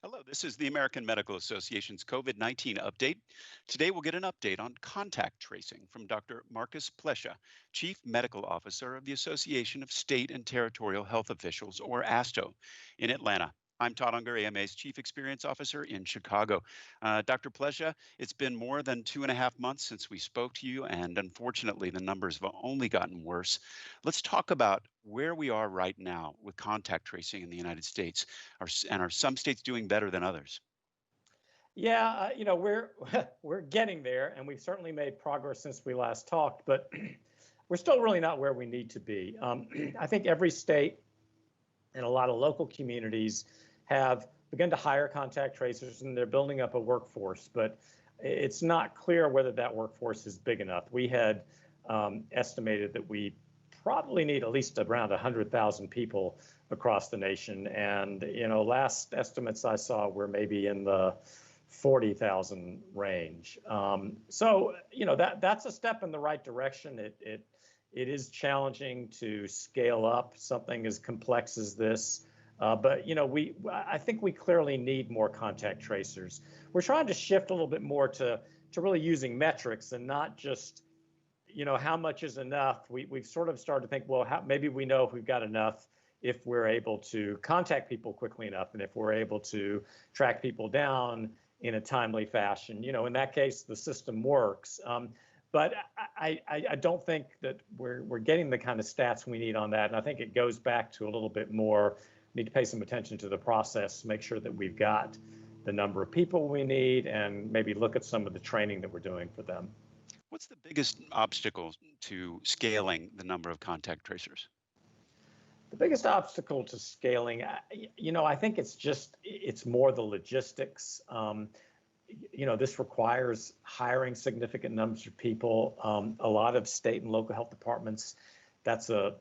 Hello, this is the American Medical Association's COVID-19 update. Today we'll get an update on contact tracing from Dr. Marcus Plescia, Chief Medical Officer of the Association of State and Territorial Health Officials, or ASTO, in Atlanta. I'm Todd Unger, AMA's Chief Experience Officer in Chicago. Dr. Plescia, it's been more than 2.5 months since we spoke to you, and unfortunately, the numbers have only gotten worse. Let's talk about where we are right now with contact tracing in the United States. And are some states doing better than others? Yeah, we're we're getting there, and we've certainly made progress since we last talked, but we're still really not where we need to be. I think every state and a lot of local communities have begun to hire contact tracers, and they're building up a workforce, but it's not clear whether that workforce is big enough. We had estimated that we probably need at least around 100,000 people across the nation, and last estimates I saw were maybe in the 40,000 range. That's a step in the right direction. It is challenging to scale up something as complex as this. But I think we clearly need more contact tracers. We're trying to shift a little bit more to really using metrics and not just how much is enough. We've sort of started to think, well, maybe we know if we've got enough if we're able to contact people quickly enough, and if we're able to track people down in a timely fashion. In that case, the system works. But I don't think that we're getting the kind of stats we need on that. And I think it goes back to a little bit more, need to pay some attention to the process, make sure that we've got the number of people we need, and maybe look at some of the training that we're doing for them. What's the biggest obstacle to scaling the number of contact tracers? The biggest obstacle to scaling, I think it's more the logistics. This requires hiring significant numbers of people. A lot of state and local health departments, that's a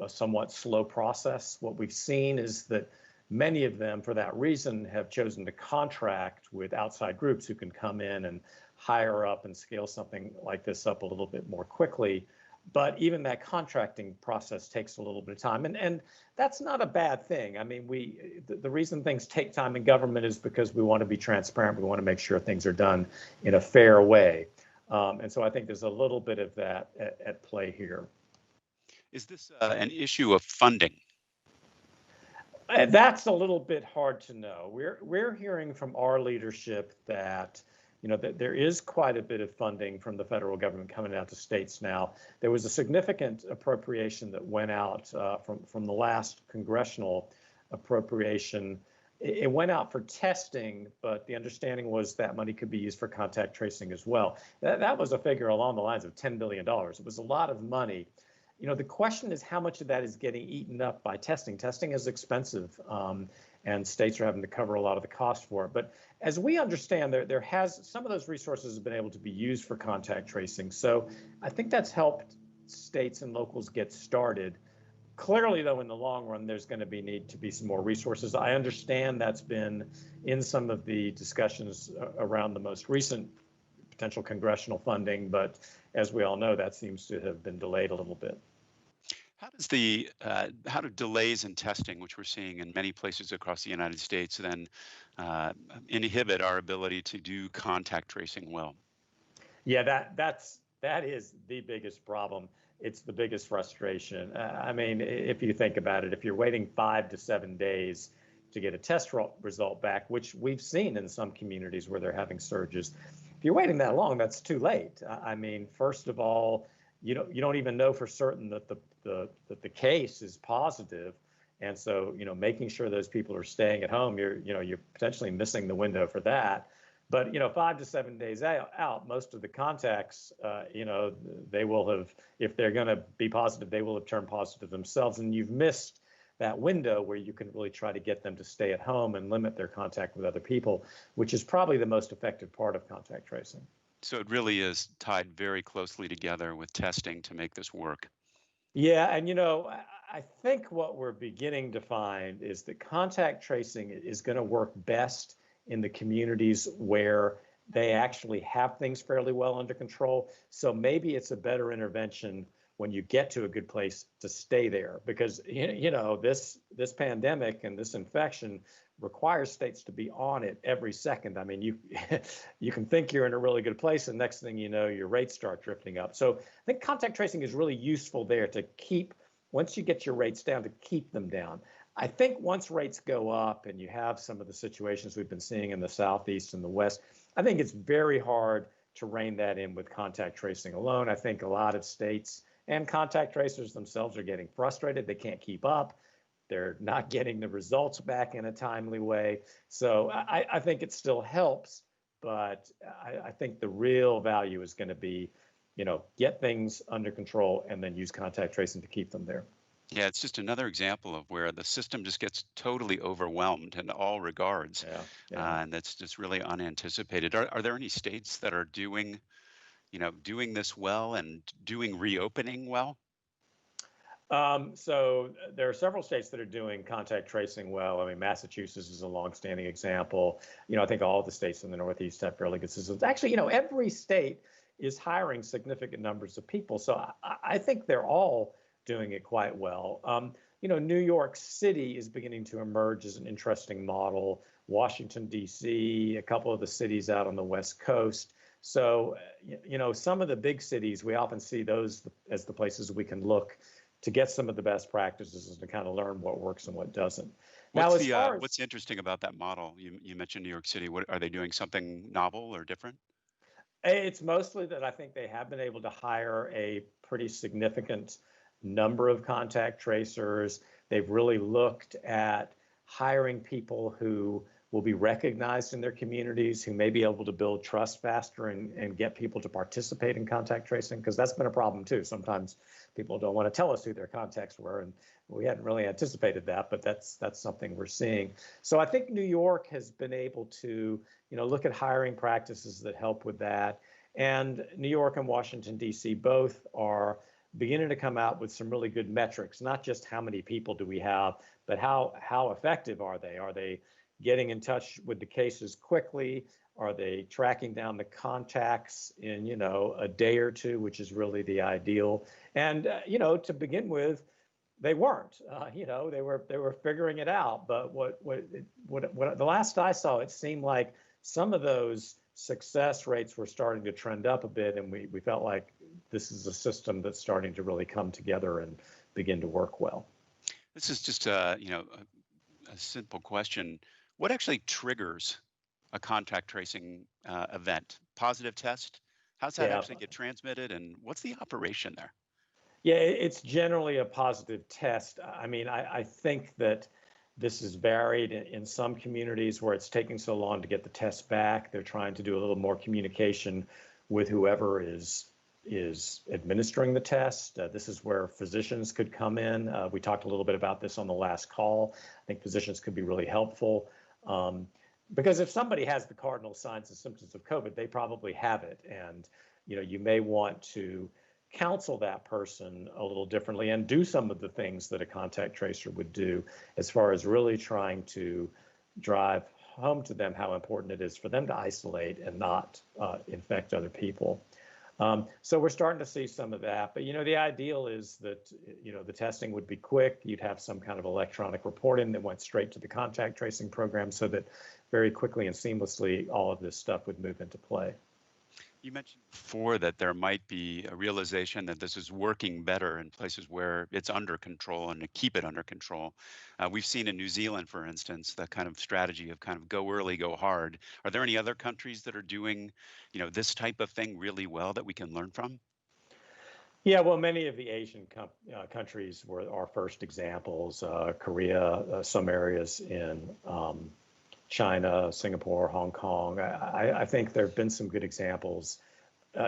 somewhat slow process. What we've seen is that many of them, for that reason, have chosen to contract with outside groups who can come in and hire up and scale something like this up a little bit more quickly. But even that contracting process takes a little bit of time, and that's not a bad thing. I mean, the reason things take time in government is because we want to be transparent. We want to make sure things are done in a fair way, and so I think there's a little bit of that at play here. Is this an issue of funding? That's a little bit hard to know. We're hearing from our leadership that that there is quite a bit of funding from the federal government coming out to states now. There was a significant appropriation that went out from the last congressional appropriation. It went out for testing, but the understanding was that money could be used for contact tracing as well. That was a figure along the lines of $10 billion. It was a lot of money. The question is how much of that is getting eaten up by testing. Testing is expensive, and states are having to cover a lot of the cost for it. But as we understand, some of those resources have been able to be used for contact tracing. So I think that's helped states and locals get started. Clearly, though, in the long run, there's going to need to be some more resources. I understand that's been in some of the discussions around the most recent potential congressional funding, but as we all know, that seems to have been delayed a little bit. How do delays in testing, which we're seeing in many places across the United States, then inhibit our ability to do contact tracing well? Yeah, that is the biggest problem. It's the biggest frustration. I mean, if you think about it, if you're waiting 5 to 7 days to get a test result back, which we've seen in some communities where they're having surges, if you're waiting that long, that's too late. I mean, first of all, you don't even know for certain that the case is positive, and so making sure those people are staying at home, you're potentially missing the window for that. But 5 to 7 days out, most of the contacts, they will have, if they're going to be positive, they will have turned positive themselves, and you've missed that window where you can really try to get them to stay at home and limit their contact with other people, which is probably the most effective part of contact tracing. So it really is tied very closely together with testing to make this work. Yeah, and I think what we're beginning to find is that contact tracing is going to work best in the communities where they actually have things fairly well under control. So maybe it's a better intervention when you get to a good place to stay there, because this pandemic and this infection requires states to be on it every second. I mean, you you can think you're in a really good place, and next thing you know, your rates start drifting up. So I think contact tracing is really useful there to keep, once you get your rates down, to keep them down. I think once rates go up and you have some of the situations we've been seeing in the Southeast and the West, I think it's very hard to rein that in with contact tracing alone. I think a lot of states and contact tracers themselves are getting frustrated. They can't keep up. They're not getting the results back in a timely way. So I think it still helps, but I think the real value is going to be, get things under control and then use contact tracing to keep them there. Yeah, it's just another example of where the system just gets totally overwhelmed in all regards. Yeah. And that's just really unanticipated. Are there any states that are doing this well and doing reopening well? So there are several states that are doing contact tracing well. I mean, Massachusetts is a longstanding example. I think all the states in the Northeast have fairly good systems. Actually, every state is hiring significant numbers of people. So I think they're all doing it quite well. New York City is beginning to emerge as an interesting model. Washington, D.C., a couple of the cities out on the West Coast. So, some of the big cities, we often see those as the places we can look to get some of the best practices and to kind of learn what works and what doesn't. What's interesting about that model? You mentioned New York City. What are they doing? Something novel or different? It's mostly that I think they have been able to hire a pretty significant number of contact tracers. They've really looked at hiring people who will be recognized in their communities, who may be able to build trust faster and get people to participate in contact tracing, because that's been a problem too. Sometimes people don't want to tell us who their contacts were, and we hadn't really anticipated that, but that's something we're seeing. So I think New York has been able to, look at hiring practices that help with that. And New York and Washington, D.C. both are beginning to come out with some really good metrics, not just how many people do we have, but how effective are they? Are they getting in touch with the cases quickly? Are they tracking down the contacts in, a day or two, which is really the ideal? And, to begin with, they weren't. They were figuring it out. But what the last I saw, it seemed like some of those success rates were starting to trend up a bit, and we felt like this is a system that's starting to really come together and begin to work well. This is just a simple question. What actually triggers a contact tracing event? Positive test? How's that actually get transmitted, and what's the operation there? Yeah, it's generally a positive test. I mean, I think that this is varied in some communities where it's taking so long to get the test back. They're trying to do a little more communication with whoever is administering the test. This is where physicians could come in. We talked a little bit about this on the last call. I think physicians could be really helpful because if somebody has the cardinal signs and symptoms of COVID, they probably have it. And, you may want to counsel that person a little differently and do some of the things that a contact tracer would do as far as really trying to drive home to them how important it is for them to isolate and not infect other people. So we're starting to see some of that, but the ideal is that the testing would be quick. You'd have some kind of electronic reporting that went straight to the contact tracing program so that very quickly and seamlessly all of this stuff would move into play. You mentioned before that there might be a realization that this is working better in places where it's under control and to keep it under control. We've seen in New Zealand, for instance, that kind of strategy of kind of go early, go hard. Are there any other countries that are doing, this type of thing really well that we can learn from? Yeah, well, many of the Asian countries were our first examples. Korea, some areas in China, Singapore, Hong Kong. I think there have been some good examples.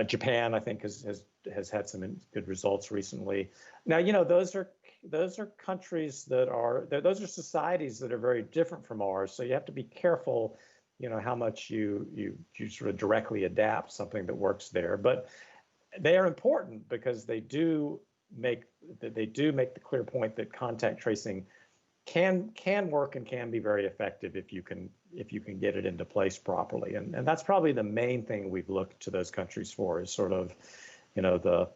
Japan, I think, has had some good results recently. Now, those are countries those are societies that are very different from ours. So you have to be careful, how much you sort of directly adapt something that works there. But they are important because they do make the clear point that contact tracing can work and can be very effective if you can get it into place properly. And that's probably the main thing we've looked to those countries for is sort of, the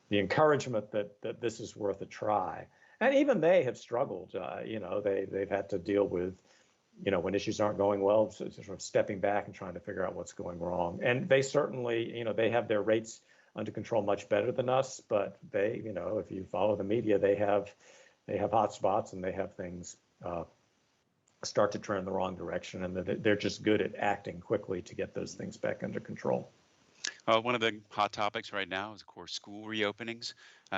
the encouragement that this is worth a try. And even they have struggled. They've had to deal with, when issues aren't going well, so sort of stepping back and trying to figure out what's going wrong. And they certainly, they have their rates under control much better than us. But they, if you follow the media, they have hot spots and they have things start to turn in the wrong direction, and they're just good at acting quickly to get those things back under control. One of the hot topics right now is, of course, school reopenings.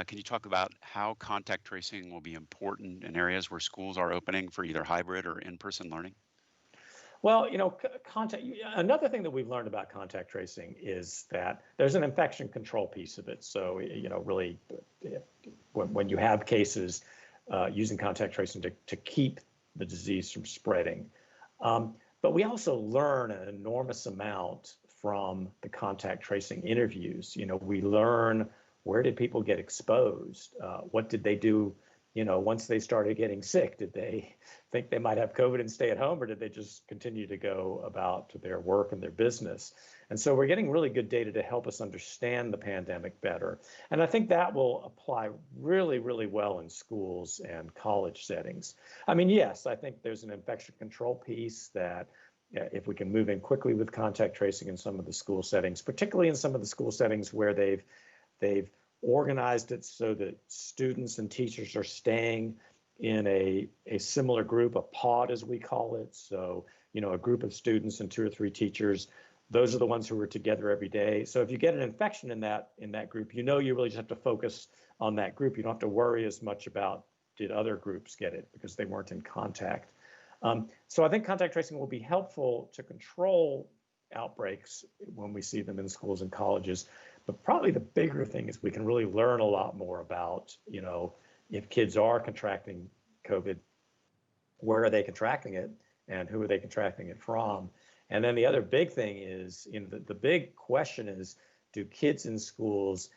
Can you talk about how contact tracing will be important in areas where schools are opening for either hybrid or in-person learning? Well, another thing that we've learned about contact tracing is that there's an infection control piece of it. So, really, when you have cases, using contact tracing to keep the disease from spreading. But we also learn an enormous amount from the contact tracing interviews. We learn, where did people get exposed? What did they do, once they started getting sick? Did they think they might have COVID and stay at home, or did they just continue to go about their work and their business? And so we're getting really good data to help us understand the pandemic better. And I think that will apply really, really well in schools and college settings. I mean, yes, I think there's an infection control piece that, if we can move in quickly with contact tracing in some of the school settings, particularly in some of the school settings where they've organized it so that students and teachers are staying in a similar group, a pod as we call it. So, a group of students and 2 or 3 teachers, those are the ones who are together every day. So if you get an infection in that group, you really just have to focus on that group. You don't have to worry as much about, did other groups get it, because they weren't in contact. So I think contact tracing will be helpful to control outbreaks when we see them in schools and colleges. But probably the bigger thing is we can really learn a lot more about, if kids are contracting COVID, where are they contracting it and who are they contracting it from? And then the other big thing is, the big question is, do kids in schools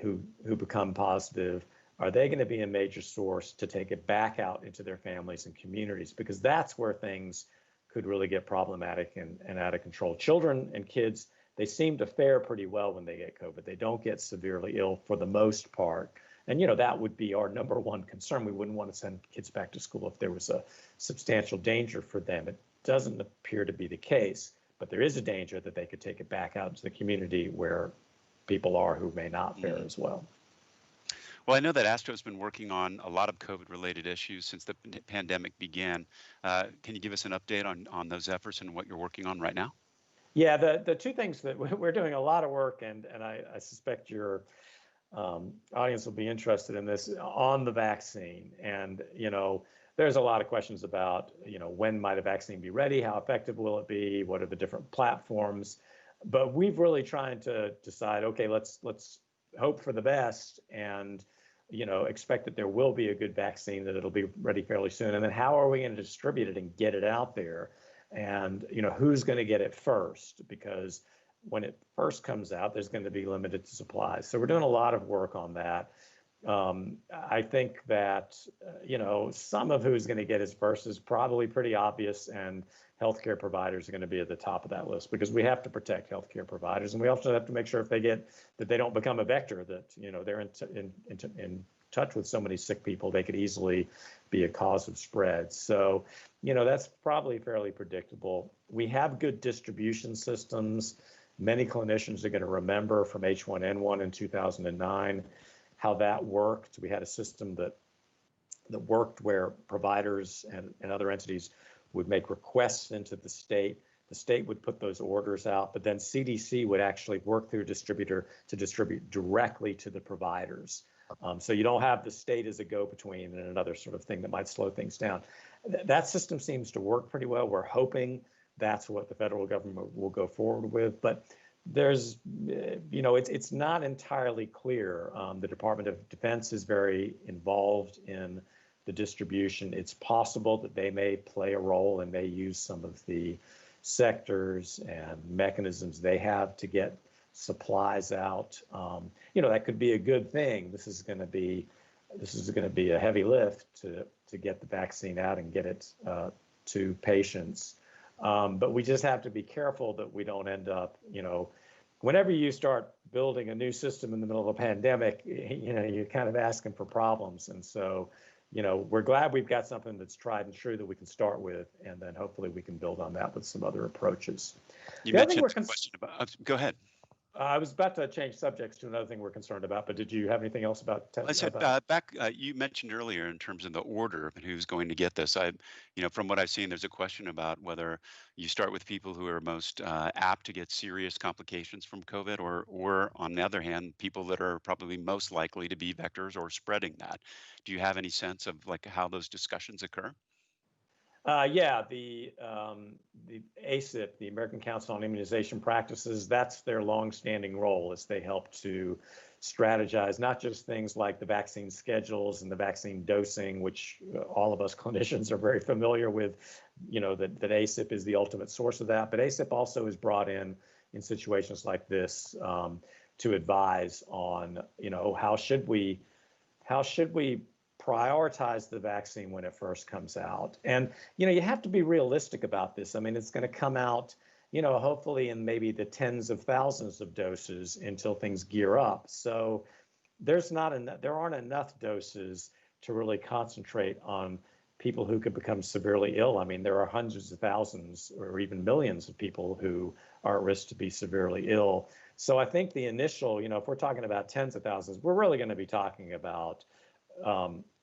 who become positive, are they going to be a major source to take it back out into their families and communities? Because that's where things could really get problematic and out of control. Children and kids, they seem to fare pretty well when they get COVID. They don't get severely ill for the most part. And, that would be our number one concern. We wouldn't want to send kids back to school if there was a substantial danger for them. It doesn't appear to be the case, but there is a danger that they could take it back out into the community where people are who may not fare as well. Well, I know that ASTRO's been working on a lot of COVID-related issues since the pandemic began. Can you give us an update on those efforts and what you're working on right now? Yeah, the 2 things that we're doing a lot of work, and I suspect your audience will be interested in this, on the vaccine. And, there's a lot of questions about, when might a vaccine be ready? How effective will it be? What are the different platforms? But we've really tried to decide, okay, let's hope for the best and, expect that there will be a good vaccine, that it'll be ready fairly soon. And then how are we going to distribute it and get it out there? And, who's going to get it first? Because when it first comes out, there's going to be limited supplies. So we're doing a lot of work on that. I think that, some of who's going to get it first is probably pretty obvious, and healthcare providers are going to be at the top of that list, because we have to protect healthcare providers, and we also have to make sure if they don't become a vector, that, they're in touch with so many sick people, they could easily be a cause of spread. So, that's probably fairly predictable. We have good distribution systems. Many clinicians are going to remember from H1N1 in 2009 how that worked. We had a system that worked where providers and other entities would make requests into the state. The state would put those orders out, but then CDC would actually work through a distributor to distribute directly to the providers. So you don't have the state as a go-between and another sort of thing that might slow things down. That system seems to work pretty well. We're hoping that's what the federal government will go forward with, but there's, it's not entirely clear. The Department of Defense is very involved in the distribution. It's possible that they may play a role and may use some of the sectors and mechanisms they have to get supplies out. That could be a good thing. This is going to be a heavy lift to get the vaccine out and get it to patients. But we just have to be careful that we don't end up, whenever you start building a new system in the middle of a pandemic, you're kind of asking for problems. And so, we're glad we've got something that's tried and true that we can start with, and then hopefully we can build on that with some other approaches. You The other thing mentioned we're a question about, go ahead. I was about to change subjects to another thing we're concerned about, but did you have anything else about? I said you mentioned earlier in terms of the order of who's going to get this. From what I've seen, there's a question about whether you start with people who are most apt to get serious complications from COVID, or on the other hand, people that are probably most likely to be vectors or spreading that. Do you have any sense of like how those discussions occur? Yeah, the ACIP, the American Council on Immunization Practices, that's their longstanding role as they help to strategize not just things like the vaccine schedules and the vaccine dosing, which all of us clinicians are very familiar with, that ACIP is the ultimate source of that. But ACIP also is brought in situations like this to advise on, how should we prioritize the vaccine when it first comes out. And, you have to be realistic about this. I mean, it's going to come out, hopefully in maybe the tens of thousands of doses until things gear up. So there aren't enough doses to really concentrate on people who could become severely ill. I mean, there are hundreds of thousands or even millions of people who are at risk to be severely ill. So I think the initial, if we're talking about tens of thousands, we're really going to be talking about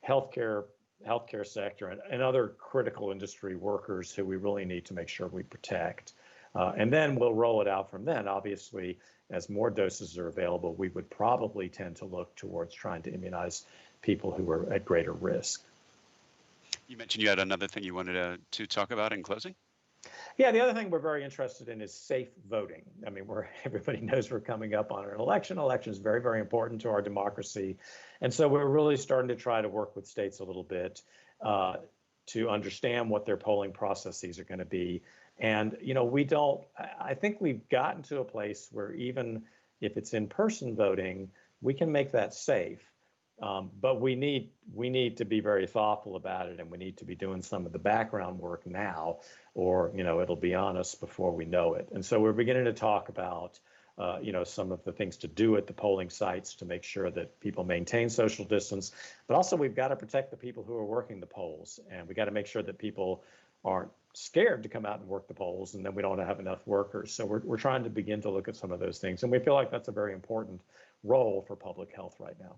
healthcare sector and other critical industry workers who we really need to make sure we protect. And then we'll roll it out from then. Obviously, as more doses are available, we would probably tend to look towards trying to immunize people who are at greater risk. You mentioned you had another thing you wanted to talk about in closing. Yeah, the other thing we're very interested in is safe voting. I mean, everybody knows we're coming up on an election. Election is very, very important to our democracy. And so we're really starting to try to work with states a little bit to understand what their polling processes are going to be. And, I think we've gotten to a place where even if it's in-person voting, we can make that safe. But we need to be very thoughtful about it, and we need to be doing some of the background work now, or it'll be on us before we know it. And so we're beginning to talk about some of the things to do at the polling sites to make sure that people maintain social distance. But also we've got to protect the people who are working the polls, and we got to make sure that people aren't scared to come out and work the polls, and then we don't have enough workers. So we're trying to begin to look at some of those things, and we feel like that's a very important role for public health right now.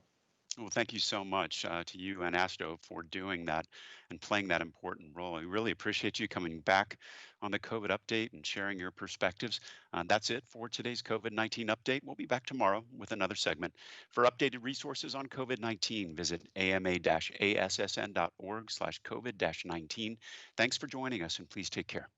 Well, thank you so much to you and ASTO for doing that and playing that important role. I really appreciate you coming back on the COVID update and sharing your perspectives. That's it for today's COVID-19 update. We'll be back tomorrow with another segment. For updated resources on COVID-19, visit ama-assn.org/COVID-19. Thanks for joining us, and please take care.